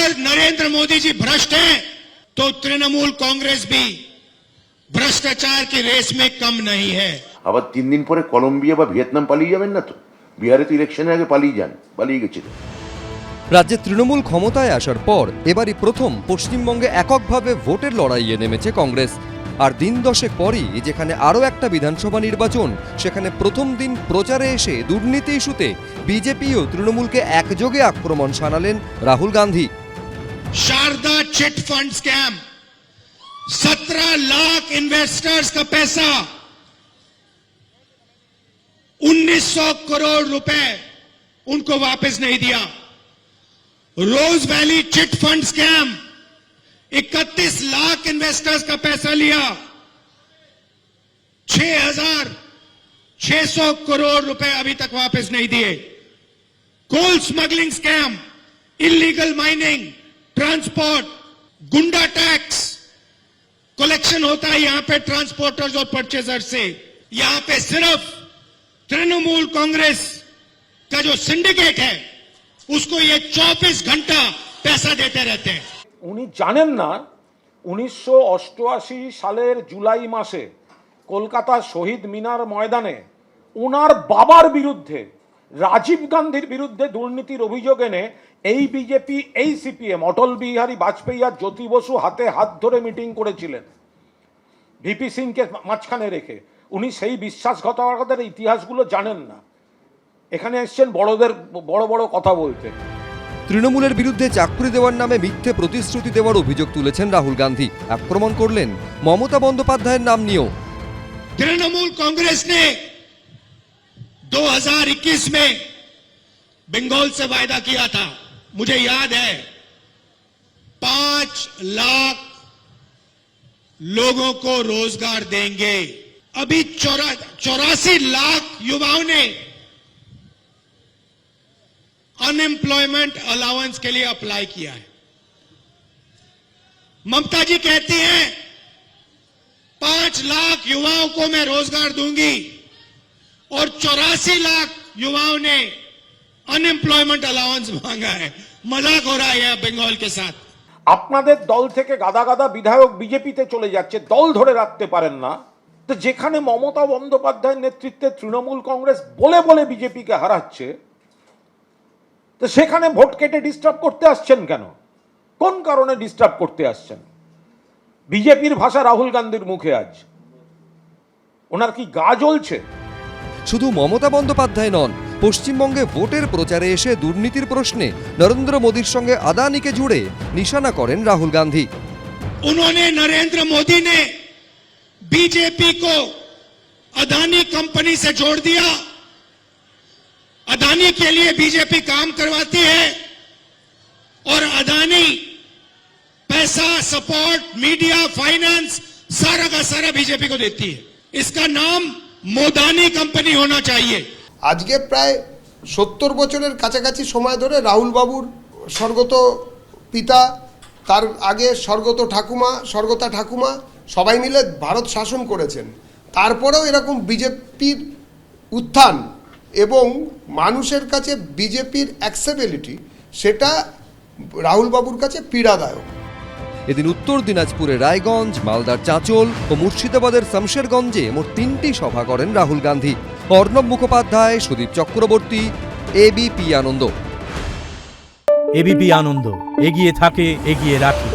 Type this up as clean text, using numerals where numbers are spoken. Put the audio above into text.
अगर नरेंद्र मोदी जी भ्रष्ट हैं तो तृणमूल कांग्रेस भी भ्रष्टाचार की रेस में कम नहीं है। আবার 3 দিন পরে কলম্বিয়া বা ভিয়েতনাম পালিয়ে যাবেন না তো? বিহারে তো ইলেকশনের আগে পালিয়ে গেছিলেন। রাজ্যে তৃণমূল ক্ষমতায় আসার পর এবারই প্রথম পশ্চিমবঙ্গে এককভাবে ভোটের লড়াইয়ে নেমেছে কংগ্রেস। আর দিন দশেক পরই যেখানে আরও একটা বিধানসভা নির্বাচন, সেখানে প্রথম দিন প্রচারে এসে দুর্নীতি ইস্যুতে বিজেপি ও তৃণমূলকে একযোগে আক্রমণ শানালেন Rahul Gandhi. Sharda chit fund scam, 17 lakh investors का पैसा, 1900 करोड़ रुपए उनको वापस नहीं दिया। Rose Valley chit fund scam, 31 lakh investors का पैसा लिया, 6,600 करोड़ रुपए अभी तक वापस नहीं दिए। Coal smuggling scam, illegal mining, transport, goonda tax collection होता है यहां पे ट्रांसपोर्टर्स और परचेजर से। यहां पे सिर्फ तृणमूल कांग्रेस का जो सिंडिकेट है उसको ये 24 घंटा पैसा देते रहते हैं। উনি জানেন না 1988 সালের জুলাই মাসে কলকাতার শহীদ মিনার ময়দানে ওনার বাবার বিরুদ্ধে, রাজীব গান্ধীর বিরুদ্ধে দুর্নীতির অভিযোগ এনে এই বিজেপি, এই সিপিএম, অটল বিহারী বাজপেয়ী আর জ্যোতি বসু হাতে হাত ধরে মিটিং করেছিলেন ভিপি সিংকে মাঝখানে রেখে। উনি সেই বিশ্বাসঘাতকতার ইতিহাসগুলো জানেন না। এখানে এসছেন বড় বড় কথা বলতে। তৃণমূলের বিরুদ্ধে চাকরি দেওয়ার নামে মিথ্যে প্রতিশ্রুতি দেওয়ার অভিযোগ তুলেছেন রাহুল গান্ধী। আক্রমণ করলেন মমতা বন্দ্যোপাধ্যায়ের নাম নিয়েও। तृणमूल कांग्रेस ने 2021 में बंगाल से वायदा किया था, मुझे याद है, 5 लाख लोगों को रोजगार देंगे। अभी 84 लाख युवाओं ने अनएम्प्लॉयमेंट अलाउंस के लिए अप्लाई किया है। ममता जी कहती हैं 5 लाख युवाओं को मैं रोजगार दूंगी और 84 लाख युवाओं ने अनएम्प्लॉयमेंट अलाउंस मांगा है। मजाक हो रहा है यह बंगाल के साथ। আপনাদের দল থেকে গাদা গাদা বিধায়ক বিজেপিতে চলে যাচ্ছে, দল ধরে রাখতে পারেন না। তো যেখানে মমতা বন্দ্যোপাধ্যায়ের নেতৃত্বে তৃণমূল কংগ্রেস বলে বলে বিজেপিকে হারাচ্ছে, তো সেখানে ভোট কেটে ডিস্টার্ব করতে আসছেন কেন? কোন কারণে ডিস্টার্ব করতে আসছেন? বিজেপির ভাষা রাহুল গান্ধীর মুখে আজ। ওনার কি গা জ্বলছে? শুধু মমতা বন্দ্যোপাধ্যায় নন, পশ্চিমবঙ্গে ভোটের প্রচারে এসে দুর্নীতির প্রশ্নে নরেন্দ্র মোদীর সঙ্গে আদানিকে জুড়ে নিশানা করেন রাহুল গান্ধী। उन्होंने नरेंद्र मोदी ने बीजेपी को अदानी कंपनी से जोड़ दिया। अदानी के लिए बीजेपी काम करवाती है और अदानी पैसा, सपोर्ट, मीडिया, फाइनेंस सारा का सारा बीजेपी को देती है। इसका नाम मोदानी कंपनी होना चाहिए। আজকে প্রায় 70 বছরের কাছাকাছি সময় ধরে রাহুল বাবুর স্বর্গত পিতা, তার আগে স্বর্গতা ঠাকুমা সবাই মিলে ভারত শাসন করেছেন। তারপরেও এরকম বিজেপির উত্থান এবং মানুষের কাছে বিজেপির অ্যাকসেপ্টেবিলিটি, সেটা রাহুল বাবুর কাছে পীড়াদায়ক। এদিন উত্তর দিনাজপুরের রায়গঞ্জ, মালদার চাঁচল ও মুর্শিদাবাদের শমশেরগঞ্জে মোট 3টি সভা করেন রাহুল গান্ধী। অর্ণব মুখোপাধ্যায়, সুদীপ চক্রবর্তী, এবিপি আনন্দ। এবিপি আনন্দ, এগিয়ে থাকে, এগিয়ে রাখে।